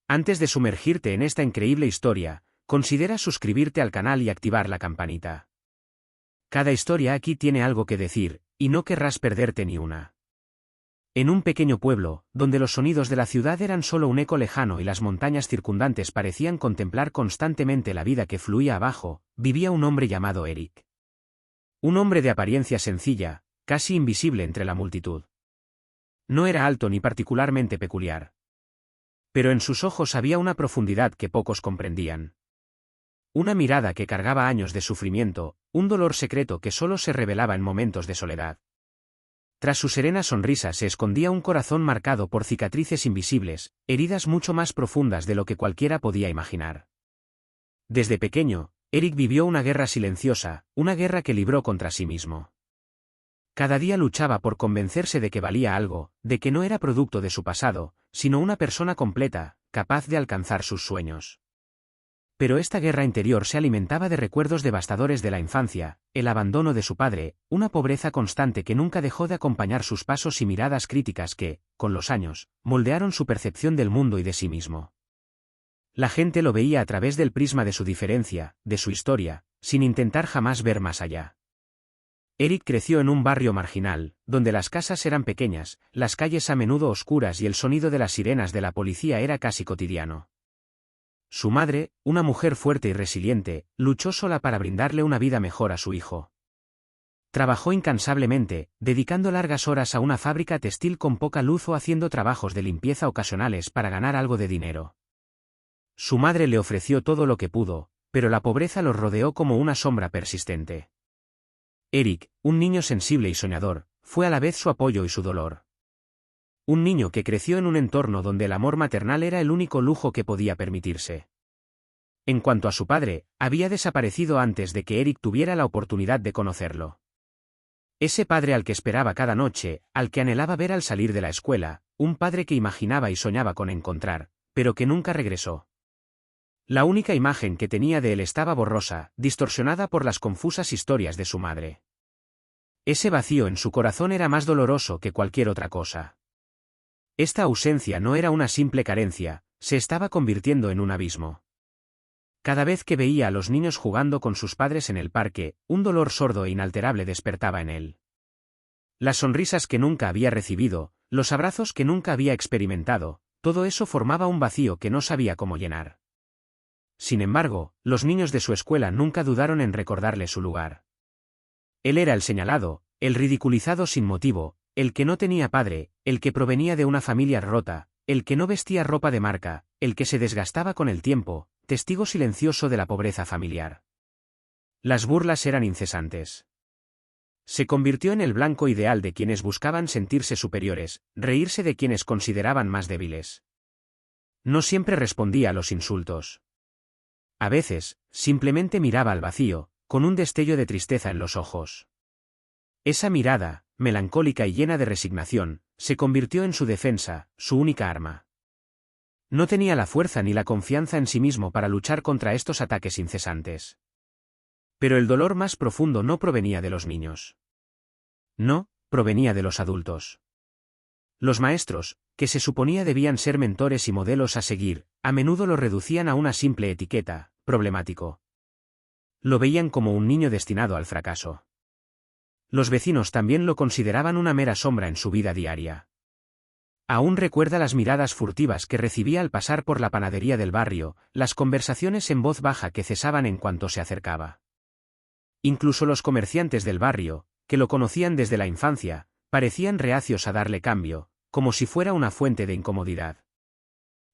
Antes de sumergirte en esta increíble historia, considera suscribirte al canal y activar la campanita. Cada historia aquí tiene algo que decir, y no querrás perderte ni una. En un pequeño pueblo, donde los sonidos de la ciudad eran solo un eco lejano y las montañas circundantes parecían contemplar constantemente la vida que fluía abajo, vivía un hombre llamado Eric. Un hombre de apariencia sencilla, casi invisible entre la multitud. No era alto ni particularmente peculiar. Pero en sus ojos había una profundidad que pocos comprendían. Una mirada que cargaba años de sufrimiento, un dolor secreto que solo se revelaba en momentos de soledad. Tras su serena sonrisa se escondía un corazón marcado por cicatrices invisibles, heridas mucho más profundas de lo que cualquiera podía imaginar. Desde pequeño, Eric vivió una guerra silenciosa, una guerra que libró contra sí mismo. Cada día luchaba por convencerse de que valía algo, de que no era producto de su pasado, sino una persona completa, capaz de alcanzar sus sueños. Pero esta guerra interior se alimentaba de recuerdos devastadores de la infancia, el abandono de su padre, una pobreza constante que nunca dejó de acompañar sus pasos y miradas críticas que, con los años, moldearon su percepción del mundo y de sí mismo. La gente lo veía a través del prisma de su diferencia, de su historia, sin intentar jamás ver más allá. Eric creció en un barrio marginal, donde las casas eran pequeñas, las calles a menudo oscuras y el sonido de las sirenas de la policía era casi cotidiano. Su madre, una mujer fuerte y resiliente, luchó sola para brindarle una vida mejor a su hijo. Trabajó incansablemente, dedicando largas horas a una fábrica textil con poca luz o haciendo trabajos de limpieza ocasionales para ganar algo de dinero. Su madre le ofreció todo lo que pudo, pero la pobreza los rodeó como una sombra persistente. Eric, un niño sensible y soñador, fue a la vez su apoyo y su dolor. Un niño que creció en un entorno donde el amor maternal era el único lujo que podía permitirse. En cuanto a su padre, había desaparecido antes de que Eric tuviera la oportunidad de conocerlo. Ese padre al que esperaba cada noche, al que anhelaba ver al salir de la escuela, un padre que imaginaba y soñaba con encontrar, pero que nunca regresó. La única imagen que tenía de él estaba borrosa, distorsionada por las confusas historias de su madre. Ese vacío en su corazón era más doloroso que cualquier otra cosa. Esta ausencia no era una simple carencia, se estaba convirtiendo en un abismo. Cada vez que veía a los niños jugando con sus padres en el parque, un dolor sordo e inalterable despertaba en él. Las sonrisas que nunca había recibido, los abrazos que nunca había experimentado, todo eso formaba un vacío que no sabía cómo llenar. Sin embargo, los niños de su escuela nunca dudaron en recordarle su lugar. Él era el señalado, el ridiculizado sin motivo, el que no tenía padre, el que provenía de una familia rota, el que no vestía ropa de marca, el que se desgastaba con el tiempo, testigo silencioso de la pobreza familiar. Las burlas eran incesantes. Se convirtió en el blanco ideal de quienes buscaban sentirse superiores, reírse de quienes consideraban más débiles. No siempre respondía a los insultos. A veces, simplemente miraba al vacío, con un destello de tristeza en los ojos. Esa mirada, melancólica y llena de resignación, se convirtió en su defensa, su única arma. No tenía la fuerza ni la confianza en sí mismo para luchar contra estos ataques incesantes. Pero el dolor más profundo no provenía de los niños. No, provenía de los adultos. Los maestros, que se suponía debían ser mentores y modelos a seguir, a menudo lo reducían a una simple etiqueta, problemático. Lo veían como un niño destinado al fracaso. Los vecinos también lo consideraban una mera sombra en su vida diaria. Aún recuerda las miradas furtivas que recibía al pasar por la panadería del barrio, las conversaciones en voz baja que cesaban en cuanto se acercaba. Incluso los comerciantes del barrio, que lo conocían desde la infancia, parecían reacios a darle cambio, como si fuera una fuente de incomodidad.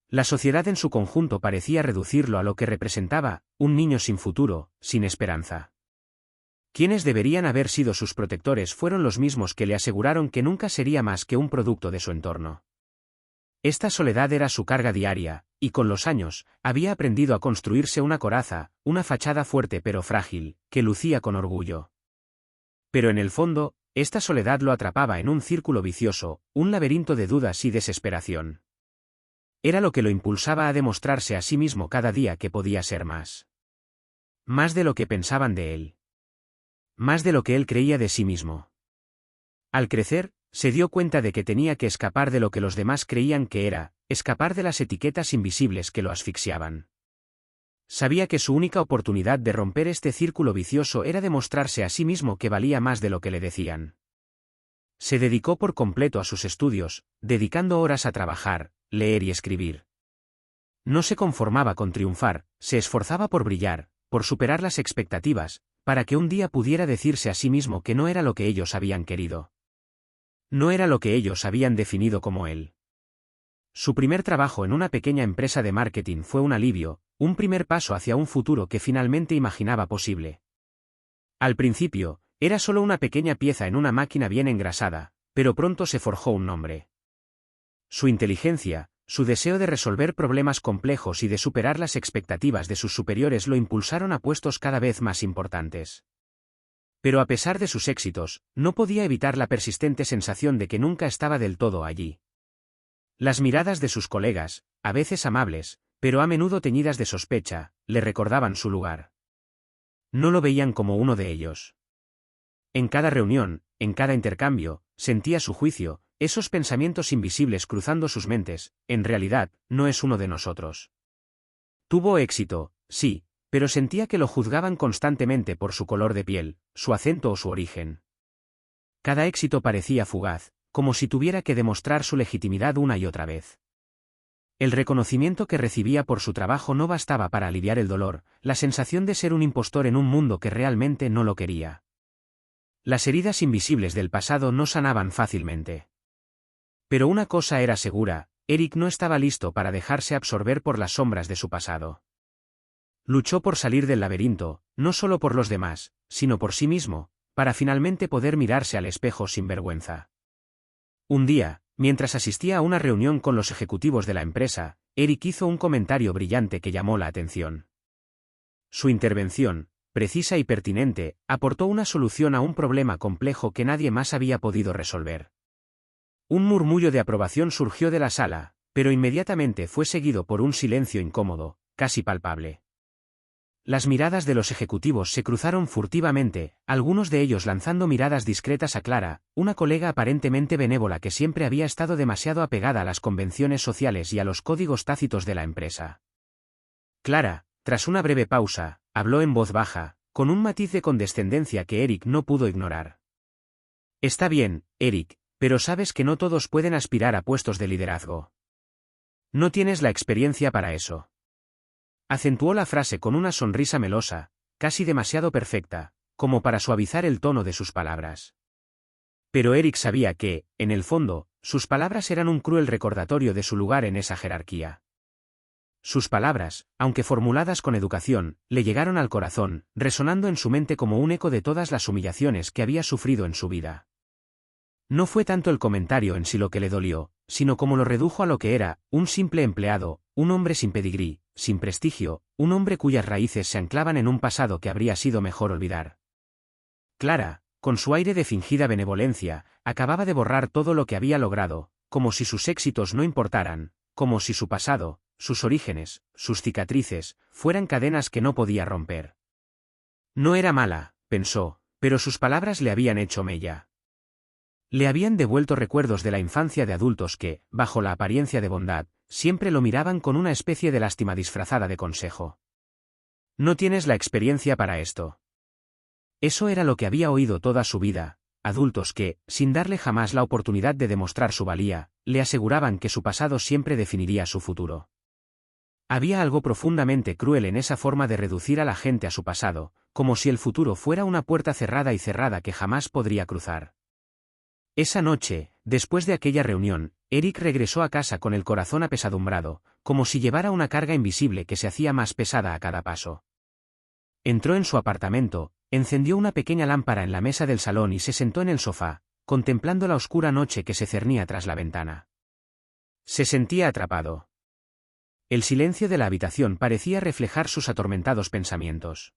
La sociedad en su conjunto parecía reducirlo a lo que representaba, un niño sin futuro, sin esperanza. Quienes deberían haber sido sus protectores fueron los mismos que le aseguraron que nunca sería más que un producto de su entorno. Esta soledad era su carga diaria, y con los años, había aprendido a construirse una coraza, una fachada fuerte pero frágil, que lucía con orgullo. Pero en el fondo, esta soledad lo atrapaba en un círculo vicioso, un laberinto de dudas y desesperación. Era lo que lo impulsaba a demostrarse a sí mismo cada día que podía ser más. Más de lo que pensaban de él. Más de lo que él creía de sí mismo. Al crecer, se dio cuenta de que tenía que escapar de lo que los demás creían que era, escapar de las etiquetas invisibles que lo asfixiaban. Sabía que su única oportunidad de romper este círculo vicioso era demostrarse a sí mismo que valía más de lo que le decían. Se dedicó por completo a sus estudios, dedicando horas a trabajar, leer y escribir. No se conformaba con triunfar, se esforzaba por brillar, por superar las expectativas, para que un día pudiera decirse a sí mismo que no era lo que ellos habían querido. No era lo que ellos habían definido como él. Su primer trabajo en una pequeña empresa de marketing fue un alivio, un primer paso hacia un futuro que finalmente imaginaba posible. Al principio, era solo una pequeña pieza en una máquina bien engrasada, pero pronto se forjó un nombre. Su inteligencia, su deseo de resolver problemas complejos y de superar las expectativas de sus superiores lo impulsaron a puestos cada vez más importantes. Pero a pesar de sus éxitos, no podía evitar la persistente sensación de que nunca estaba del todo allí. Las miradas de sus colegas, a veces amables, pero a menudo teñidas de sospecha, le recordaban su lugar. No lo veían como uno de ellos. En cada reunión, en cada intercambio, sentía su juicio, esos pensamientos invisibles cruzando sus mentes: en realidad, no es uno de nosotros. Tuvo éxito, sí, pero sentía que lo juzgaban constantemente por su color de piel, su acento o su origen. Cada éxito parecía fugaz, como si tuviera que demostrar su legitimidad una y otra vez. El reconocimiento que recibía por su trabajo no bastaba para aliviar el dolor, la sensación de ser un impostor en un mundo que realmente no lo quería. Las heridas invisibles del pasado no sanaban fácilmente. Pero una cosa era segura: Eric no estaba listo para dejarse absorber por las sombras de su pasado. Luchó por salir del laberinto, no solo por los demás, sino por sí mismo, para finalmente poder mirarse al espejo sin vergüenza. Un día, mientras asistía a una reunión con los ejecutivos de la empresa, Eric hizo un comentario brillante que llamó la atención. Su intervención, precisa y pertinente, aportó una solución a un problema complejo que nadie más había podido resolver. Un murmullo de aprobación surgió de la sala, pero inmediatamente fue seguido por un silencio incómodo, casi palpable. Las miradas de los ejecutivos se cruzaron furtivamente, algunos de ellos lanzando miradas discretas a Clara, una colega aparentemente benévola que siempre había estado demasiado apegada a las convenciones sociales y a los códigos tácitos de la empresa. Clara, tras una breve pausa, habló en voz baja, con un matiz de condescendencia que Eric no pudo ignorar. Está bien, Eric, pero sabes que no todos pueden aspirar a puestos de liderazgo. No tienes la experiencia para eso. Acentuó la frase con una sonrisa melosa, casi demasiado perfecta, como para suavizar el tono de sus palabras. Pero Eric sabía que, en el fondo, sus palabras eran un cruel recordatorio de su lugar en esa jerarquía. Sus palabras, aunque formuladas con educación, le llegaron al corazón, resonando en su mente como un eco de todas las humillaciones que había sufrido en su vida. No fue tanto el comentario en sí lo que le dolió, sino como lo redujo a lo que era: un simple empleado, un hombre sin pedigrí, sin prestigio, un hombre cuyas raíces se anclaban en un pasado que habría sido mejor olvidar. Clara, con su aire de fingida benevolencia, acababa de borrar todo lo que había logrado, como si sus éxitos no importaran, como si su pasado, sus orígenes, sus cicatrices, fueran cadenas que no podía romper. No era mala, pensó, pero sus palabras le habían hecho mella. Le habían devuelto recuerdos de la infancia de adultos que, bajo la apariencia de bondad, siempre lo miraban con una especie de lástima disfrazada de consejo. No tienes la experiencia para esto. Eso era lo que había oído toda su vida: adultos que, sin darle jamás la oportunidad de demostrar su valía, le aseguraban que su pasado siempre definiría su futuro. Había algo profundamente cruel en esa forma de reducir a la gente a su pasado, como si el futuro fuera una puerta cerrada y cerrada que jamás podría cruzar. Esa noche, después de aquella reunión, Eric regresó a casa con el corazón apesadumbrado, como si llevara una carga invisible que se hacía más pesada a cada paso. Entró en su apartamento, encendió una pequeña lámpara en la mesa del salón y se sentó en el sofá, contemplando la oscura noche que se cernía tras la ventana. Se sentía atrapado. El silencio de la habitación parecía reflejar sus atormentados pensamientos.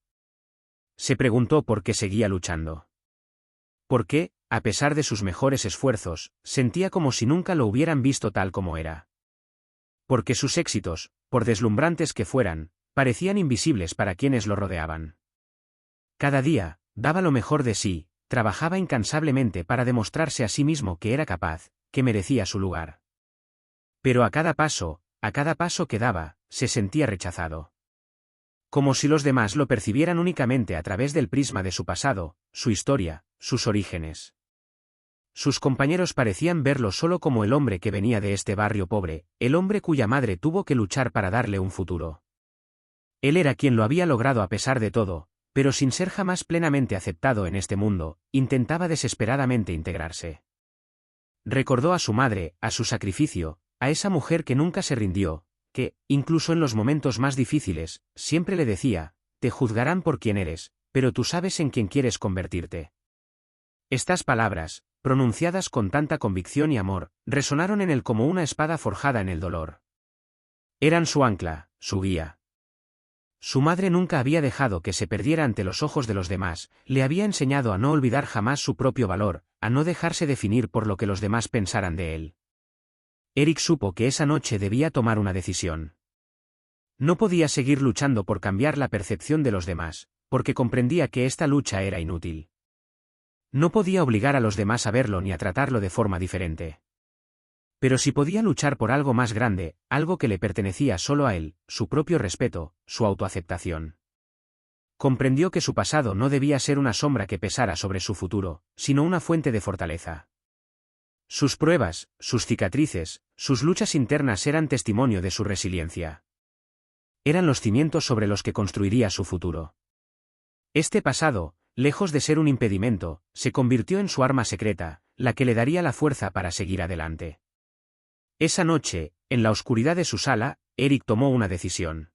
Se preguntó por qué seguía luchando. ¿Por qué, a pesar de sus mejores esfuerzos, sentía como si nunca lo hubieran visto tal como era? Porque sus éxitos, por deslumbrantes que fueran, parecían invisibles para quienes lo rodeaban. Cada día, daba lo mejor de sí, trabajaba incansablemente para demostrarse a sí mismo que era capaz, que merecía su lugar. Pero a cada paso que daba, se sentía rechazado. Como si los demás lo percibieran únicamente a través del prisma de su pasado, su historia, sus orígenes. Sus compañeros parecían verlo solo como el hombre que venía de este barrio pobre, el hombre cuya madre tuvo que luchar para darle un futuro. Él era quien lo había logrado a pesar de todo, pero sin ser jamás plenamente aceptado en este mundo, intentaba desesperadamente integrarse. Recordó a su madre, a su sacrificio, a esa mujer que nunca se rindió, que, incluso en los momentos más difíciles, siempre le decía: te juzgarán por quien eres, pero tú sabes en quién quieres convertirte. Estas palabras, pronunciadas con tanta convicción y amor, resonaron en él como una espada forjada en el dolor. Eran su ancla, su guía. Su madre nunca había dejado que se perdiera ante los ojos de los demás, le había enseñado a no olvidar jamás su propio valor, a no dejarse definir por lo que los demás pensaran de él. Eric supo que esa noche debía tomar una decisión. No podía seguir luchando por cambiar la percepción de los demás, porque comprendía que esta lucha era inútil. No podía obligar a los demás a verlo ni a tratarlo de forma diferente. Pero sí podía luchar por algo más grande, algo que le pertenecía solo a él, su propio respeto, su autoaceptación. Comprendió que su pasado no debía ser una sombra que pesara sobre su futuro, sino una fuente de fortaleza. Sus pruebas, sus cicatrices, sus luchas internas eran testimonio de su resiliencia. Eran los cimientos sobre los que construiría su futuro. Este pasado, lejos de ser un impedimento, se convirtió en su arma secreta, la que le daría la fuerza para seguir adelante. Esa noche, en la oscuridad de su sala, Eric tomó una decisión.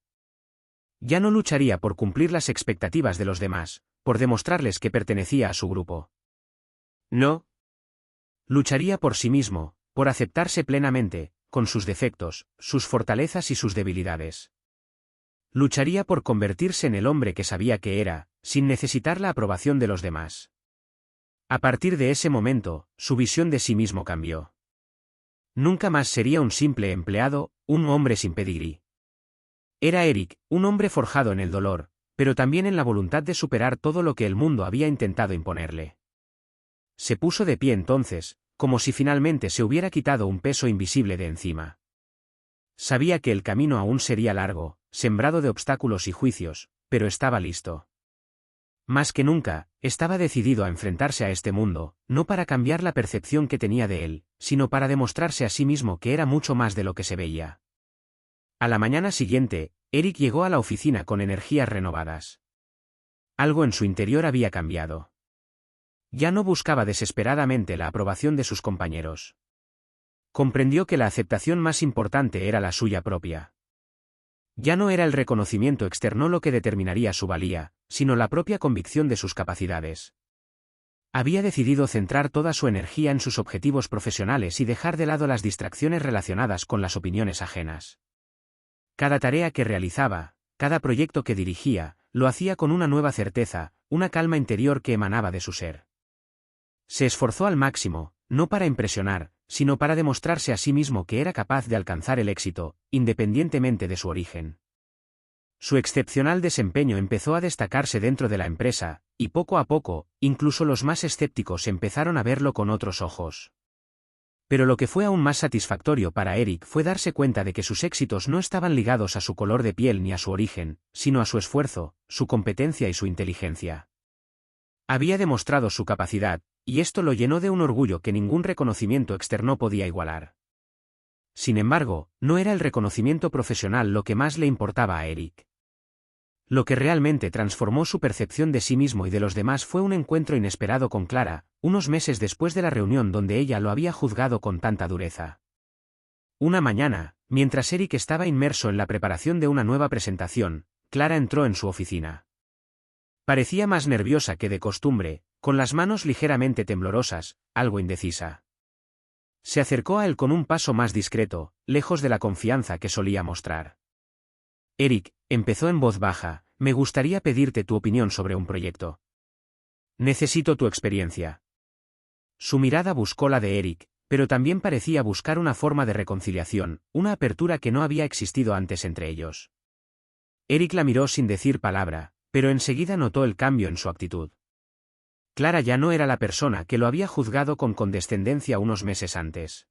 Ya no lucharía por cumplir las expectativas de los demás, por demostrarles que pertenecía a su grupo. No. Lucharía por sí mismo, por aceptarse plenamente, con sus defectos, sus fortalezas y sus debilidades. Lucharía por convertirse en el hombre que sabía que era, sin necesitar la aprobación de los demás. A partir de ese momento, su visión de sí mismo cambió. Nunca más sería un simple empleado, un hombre sin pedigrí. Era Eric, un hombre forjado en el dolor, pero también en la voluntad de superar todo lo que el mundo había intentado imponerle. Se puso de pie entonces, como si finalmente se hubiera quitado un peso invisible de encima. Sabía que el camino aún sería largo, sembrado de obstáculos y juicios, pero estaba listo. Más que nunca, estaba decidido a enfrentarse a este mundo, no para cambiar la percepción que tenía de él, sino para demostrarse a sí mismo que era mucho más de lo que se veía. A la mañana siguiente, Eric llegó a la oficina con energías renovadas. Algo en su interior había cambiado. Ya no buscaba desesperadamente la aprobación de sus compañeros. Comprendió que la aceptación más importante era la suya propia. Ya no era el reconocimiento externo lo que determinaría su valía, sino la propia convicción de sus capacidades. Había decidido centrar toda su energía en sus objetivos profesionales y dejar de lado las distracciones relacionadas con las opiniones ajenas. Cada tarea que realizaba, cada proyecto que dirigía, lo hacía con una nueva certeza, una calma interior que emanaba de su ser. Se esforzó al máximo, no para impresionar, sino para demostrarse a sí mismo que era capaz de alcanzar el éxito, independientemente de su origen. Su excepcional desempeño empezó a destacarse dentro de la empresa, y poco a poco, incluso los más escépticos empezaron a verlo con otros ojos. Pero lo que fue aún más satisfactorio para Eric fue darse cuenta de que sus éxitos no estaban ligados a su color de piel ni a su origen, sino a su esfuerzo, su competencia y su inteligencia. Había demostrado su capacidad, y esto lo llenó de un orgullo que ningún reconocimiento externo podía igualar. Sin embargo, no era el reconocimiento profesional lo que más le importaba a Eric. Lo que realmente transformó su percepción de sí mismo y de los demás fue un encuentro inesperado con Clara, unos meses después de la reunión donde ella lo había juzgado con tanta dureza. Una mañana, mientras Eric estaba inmerso en la preparación de una nueva presentación, Clara entró en su oficina. Parecía más nerviosa que de costumbre, con las manos ligeramente temblorosas, algo indecisa. Se acercó a él con un paso más discreto, lejos de la confianza que solía mostrar. Eric, empezó en voz baja, me gustaría pedirte tu opinión sobre un proyecto. Necesito tu experiencia. Su mirada buscó la de Eric, pero también parecía buscar una forma de reconciliación, una apertura que no había existido antes entre ellos. Eric la miró sin decir palabra, pero enseguida notó el cambio en su actitud. Clara ya no era la persona que lo había juzgado con condescendencia unos meses antes.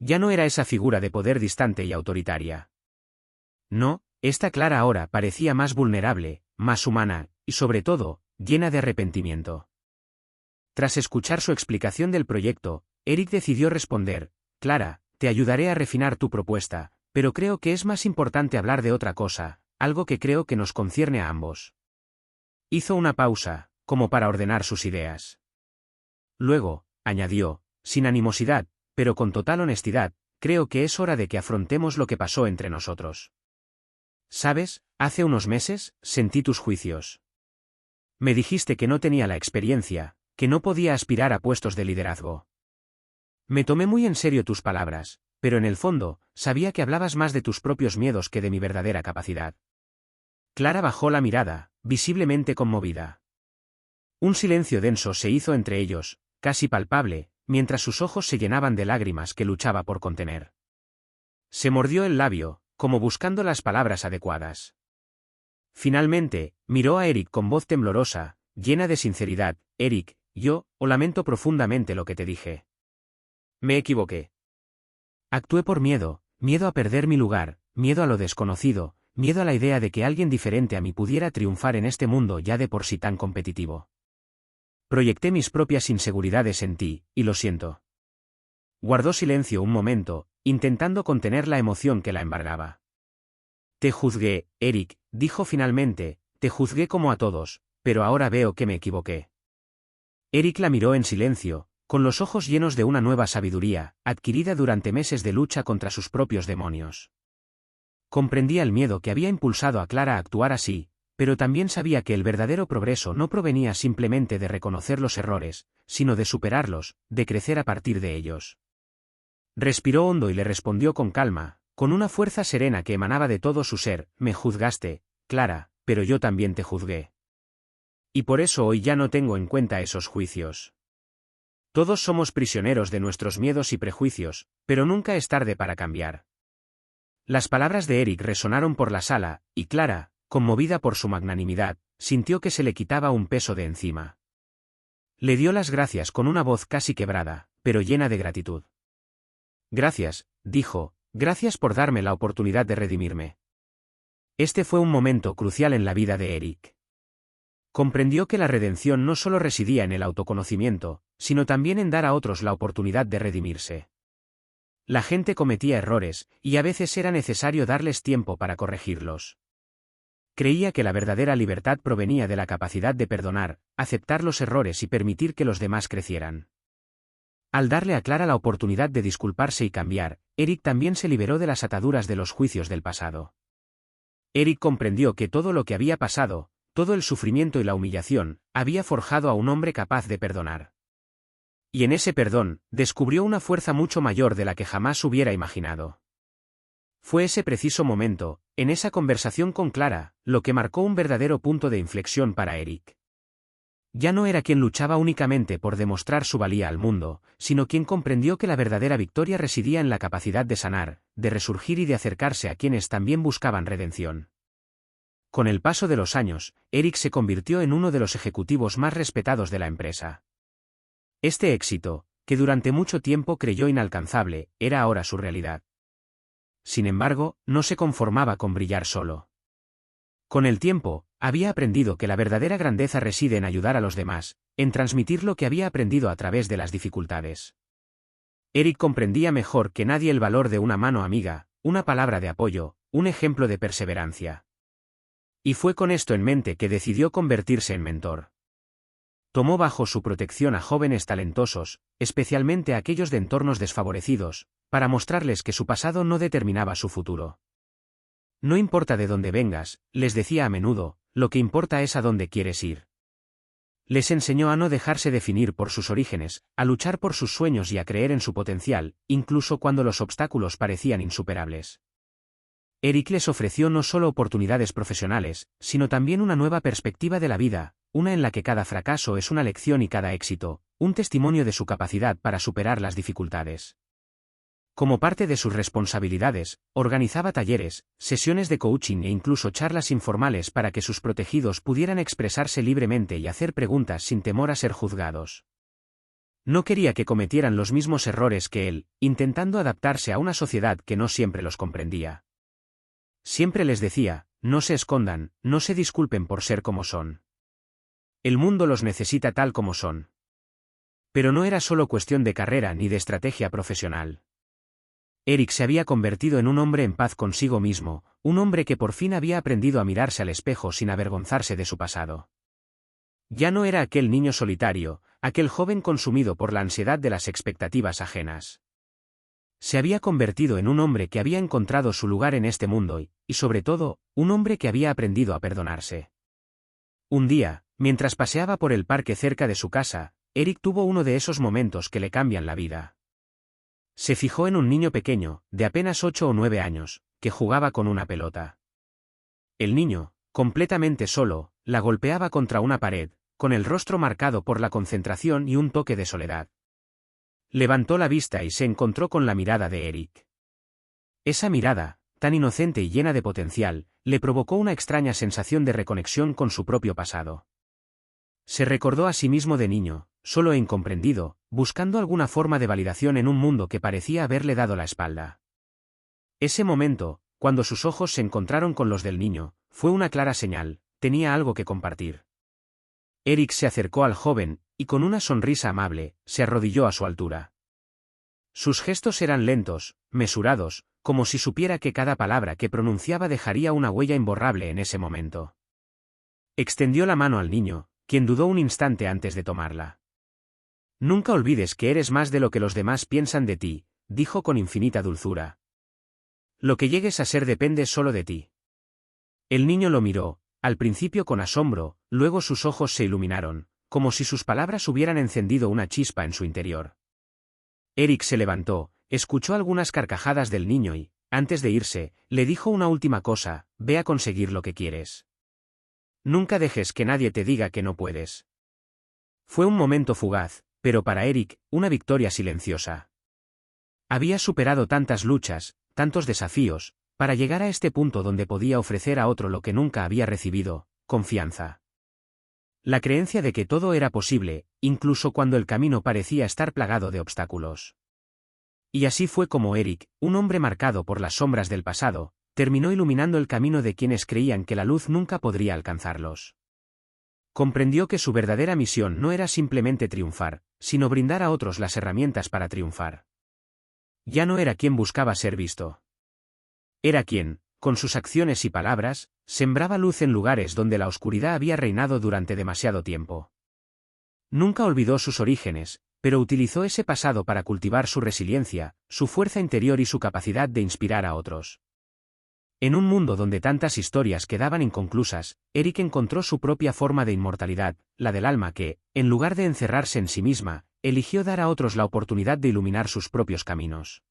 Ya no era esa figura de poder distante y autoritaria. No, esta Clara ahora parecía más vulnerable, más humana, y sobre todo, llena de arrepentimiento. Tras escuchar su explicación del proyecto, Eric decidió responder: Clara, te ayudaré a refinar tu propuesta, pero creo que es más importante hablar de otra cosa, algo que creo que nos concierne a ambos. Hizo una pausa, como para ordenar sus ideas. Luego, añadió, sin animosidad, pero con total honestidad, creo que es hora de que afrontemos lo que pasó entre nosotros. ¿Sabes? Hace unos meses, sentí tus juicios. Me dijiste que no tenía la experiencia, que no podía aspirar a puestos de liderazgo. Me tomé muy en serio tus palabras, pero en el fondo, sabía que hablabas más de tus propios miedos que de mi verdadera capacidad. Clara bajó la mirada, visiblemente conmovida. Un silencio denso se hizo entre ellos, casi palpable, mientras sus ojos se llenaban de lágrimas que luchaba por contener. Se mordió el labio, como buscando las palabras adecuadas. Finalmente, miró a Eric con voz temblorosa, llena de sinceridad. Eric, yo lamento profundamente lo que te dije. Me equivoqué. Actué por miedo, miedo a perder mi lugar, miedo a lo desconocido, miedo a la idea de que alguien diferente a mí pudiera triunfar en este mundo ya de por sí tan competitivo. Proyecté mis propias inseguridades en ti, y lo siento. Guardó silencio un momento, intentando contener la emoción que la embargaba. Te juzgué, Eric, dijo finalmente, te juzgué como a todos, pero ahora veo que me equivoqué. Eric la miró en silencio, con los ojos llenos de una nueva sabiduría, adquirida durante meses de lucha contra sus propios demonios. Comprendía el miedo que había impulsado a Clara a actuar así, pero también sabía que el verdadero progreso no provenía simplemente de reconocer los errores, sino de superarlos, de crecer a partir de ellos. Respiró hondo y le respondió con calma, con una fuerza serena que emanaba de todo su ser: me juzgaste, Clara, pero yo también te juzgué. Y por eso hoy ya no tengo en cuenta esos juicios. Todos somos prisioneros de nuestros miedos y prejuicios, pero nunca es tarde para cambiar. Las palabras de Eric resonaron por la sala, y Clara, conmovida por su magnanimidad, sintió que se le quitaba un peso de encima. Le dio las gracias con una voz casi quebrada, pero llena de gratitud. Gracias, dijo, gracias por darme la oportunidad de redimirme. Este fue un momento crucial en la vida de Eric. Comprendió que la redención no solo residía en el autoconocimiento, sino también en dar a otros la oportunidad de redimirse. La gente cometía errores, y a veces era necesario darles tiempo para corregirlos. Creía que la verdadera libertad provenía de la capacidad de perdonar, aceptar los errores y permitir que los demás crecieran. Al darle a Clara la oportunidad de disculparse y cambiar, Eric también se liberó de las ataduras de los juicios del pasado. Eric comprendió que todo lo que había pasado, todo el sufrimiento y la humillación, había forjado a un hombre capaz de perdonar. Y en ese perdón, descubrió una fuerza mucho mayor de la que jamás hubiera imaginado. Fue ese preciso momento, en esa conversación con Clara, lo que marcó un verdadero punto de inflexión para Eric. Ya no era quien luchaba únicamente por demostrar su valía al mundo, sino quien comprendió que la verdadera victoria residía en la capacidad de sanar, de resurgir y de acercarse a quienes también buscaban redención. Con el paso de los años, Eric se convirtió en uno de los ejecutivos más respetados de la empresa. Este éxito, que durante mucho tiempo creyó inalcanzable, era ahora su realidad. Sin embargo, no se conformaba con brillar solo. Con el tiempo, había aprendido que la verdadera grandeza reside en ayudar a los demás, en transmitir lo que había aprendido a través de las dificultades. Eric comprendía mejor que nadie el valor de una mano amiga, una palabra de apoyo, un ejemplo de perseverancia. Y fue con esto en mente que decidió convertirse en mentor. Tomó bajo su protección a jóvenes talentosos, especialmente a aquellos de entornos desfavorecidos, para mostrarles que su pasado no determinaba su futuro. No importa de dónde vengas, les decía a menudo, lo que importa es a dónde quieres ir. Les enseñó a no dejarse definir por sus orígenes, a luchar por sus sueños y a creer en su potencial, incluso cuando los obstáculos parecían insuperables. Eric les ofreció no solo oportunidades profesionales, sino también una nueva perspectiva de la vida, una en la que cada fracaso es una lección y cada éxito, un testimonio de su capacidad para superar las dificultades. Como parte de sus responsabilidades, organizaba talleres, sesiones de coaching e incluso charlas informales para que sus protegidos pudieran expresarse libremente y hacer preguntas sin temor a ser juzgados. No quería que cometieran los mismos errores que él, intentando adaptarse a una sociedad que no siempre los comprendía. Siempre les decía, no se escondan, no se disculpen por ser como son. El mundo los necesita tal como son. Pero no era solo cuestión de carrera ni de estrategia profesional. Eric se había convertido en un hombre en paz consigo mismo, un hombre que por fin había aprendido a mirarse al espejo sin avergonzarse de su pasado. Ya no era aquel niño solitario, aquel joven consumido por la ansiedad de las expectativas ajenas. Se había convertido en un hombre que había encontrado su lugar en este mundo y sobre todo, un hombre que había aprendido a perdonarse. Un día, mientras paseaba por el parque cerca de su casa, Eric tuvo uno de esos momentos que le cambian la vida. Se fijó en un niño pequeño, de apenas 8 o 9 años, que jugaba con una pelota. El niño, completamente solo, la golpeaba contra una pared, con el rostro marcado por la concentración y un toque de soledad. Levantó la vista y se encontró con la mirada de Eric. Esa mirada, tan inocente y llena de potencial, le provocó una extraña sensación de reconexión con su propio pasado. Se recordó a sí mismo de niño, solo e incomprendido, buscando alguna forma de validación en un mundo que parecía haberle dado la espalda. Ese momento, cuando sus ojos se encontraron con los del niño, fue una clara señal, tenía algo que compartir. Eric se acercó al joven, y con una sonrisa amable, se arrodilló a su altura. Sus gestos eran lentos, mesurados, como si supiera que cada palabra que pronunciaba dejaría una huella imborrable en ese momento. Extendió la mano al niño, quien dudó un instante antes de tomarla. Nunca olvides que eres más de lo que los demás piensan de ti, dijo con infinita dulzura. Lo que llegues a ser depende solo de ti. El niño lo miró, al principio con asombro, luego sus ojos se iluminaron, como si sus palabras hubieran encendido una chispa en su interior. Eric se levantó, escuchó algunas carcajadas del niño y, antes de irse, le dijo una última cosa: ve a conseguir lo que quieres. Nunca dejes que nadie te diga que no puedes. Fue un momento fugaz, pero para Eric, una victoria silenciosa. Había superado tantas luchas, tantos desafíos, para llegar a este punto donde podía ofrecer a otro lo que nunca había recibido: confianza. La creencia de que todo era posible, incluso cuando el camino parecía estar plagado de obstáculos. Y así fue como Eric, un hombre marcado por las sombras del pasado, terminó iluminando el camino de quienes creían que la luz nunca podría alcanzarlos. Comprendió que su verdadera misión no era simplemente triunfar, sino brindar a otros las herramientas para triunfar. Ya no era quien buscaba ser visto. Era quien, con sus acciones y palabras, sembraba luz en lugares donde la oscuridad había reinado durante demasiado tiempo. Nunca olvidó sus orígenes, pero utilizó ese pasado para cultivar su resiliencia, su fuerza interior y su capacidad de inspirar a otros. En un mundo donde tantas historias quedaban inconclusas, Eric encontró su propia forma de inmortalidad, la del alma que, en lugar de encerrarse en sí misma, eligió dar a otros la oportunidad de iluminar sus propios caminos.